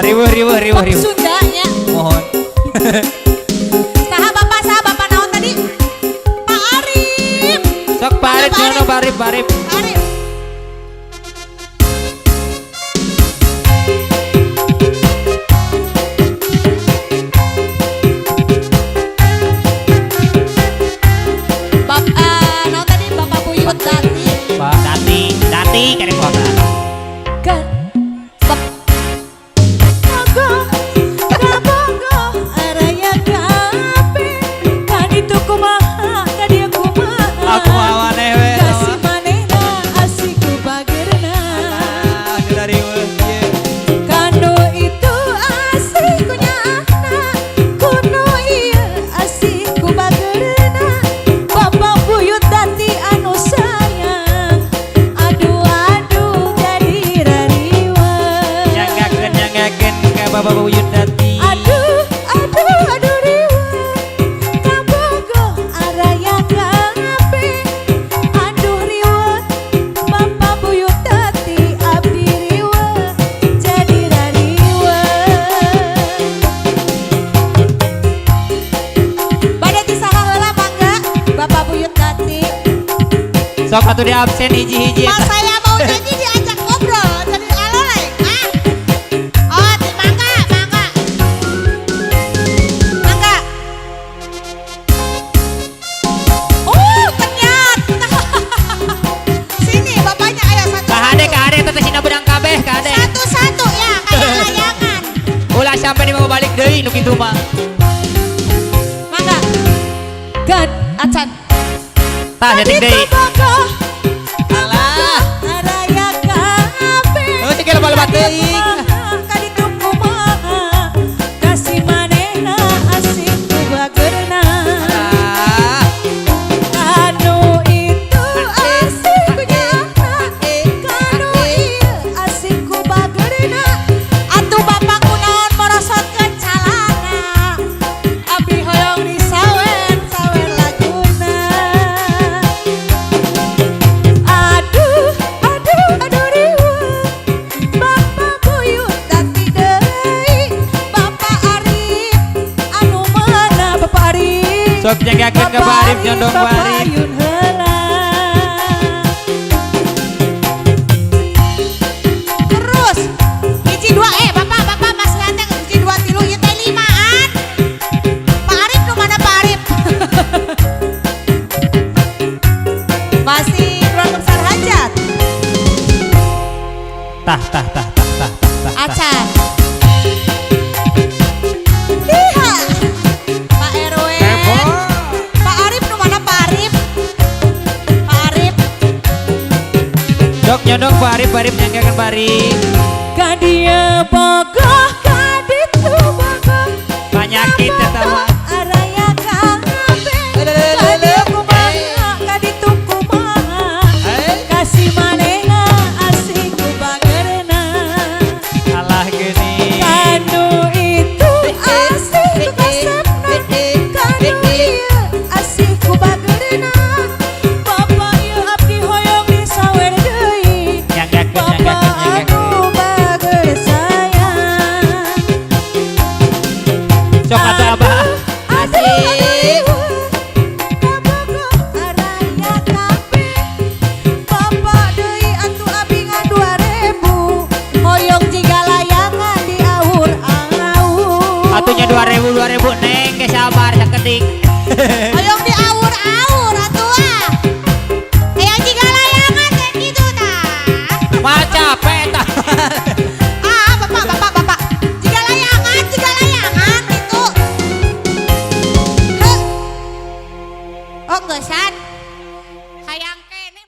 riweuh. Sundanya. Mohon. Saha bapak naon tadi? Pak Arif. Sok Pak Arif, jono Pak Arif. Arif. Naon tadi Bapak Buyut Dati. Pak Dati kene kota. Kan. Aku mawane we. Kasih manehna asik ku bageurna. Dari Kanu itu asik ku nyaana, kuno ieu asik ku bageurna. Bapak Buyut Dati anu sayang, aduh jadi rariweuh. Nyanggakeun ka Bapak Buyut Dati. Aduh riweuh, kabogoh araya kape. Aduh riweuh, Bapak Buyut Dati abdi riweuh, jadi rariweuh. Bade ti saha heula mangga Bapak Buyut Dati. Sok atuh di absen hiji-hiji. Pas saya mau janji diajak ngobrol, jadi aloleh. Oh, ti mangga. Mangga. Oh, ternyata. Sini bapaknya aya satu. Kahade teteh sina bedang kabeh kahade. Satu-satu ya, kayak layangan. Ulah sampai dibawa balik deui nu kitu mah. Mangga. Gad, acan. Tah detik deui. Alah, araya kape. Oh, cek lebat teuing. Kaditu kumaha, kasih manehna asik ku bageurna. Kanu itu asik ku nyaana, kanu ieu asik ku bageurna. Atuh bapak kunaon merosotkeun calana, abdi hoyong disawer laguna. Aduh riweuh, Bapak Buyut Dati deui. Bapak Arif anu meunah Bapak Arif. Sok nyanggakeun ka Pak Arif, nyondong Pak Arif. Ayun heula. Terus hiji dua Bapak masih ada hiji dua tilu ieu teh limaan. Pak Arif nu mana Pak Arif? Masih program sarhajat. Tah. Acan. Liha. Pak RW. Pak Arif nu mana Pak Arif? Pak Arif. Sok nyondong Pak Arif nyanggakeun Pak Arif. Kadia bogoh kaditu bogoh. Panyakit eta mah. Araya kape. Kaditu kumaha, kaditu kumaha. Kasih manehna asik ku bageurna. Alah geuning. Kanu itu asik ku kasepna, kanu ieu asik ku bageurna. Bapak ieu abdi hoyong disawer deui. Nyanggakeun. Bapak anu bageur sayang. Sok atuh Abah. Asik. Kabogoh araya kape. Bapak deui atuh abdi ngan 2000. Hoyong jiga layangan di awur-awur. Atuhnya 2000 neng ge sabar sakedik.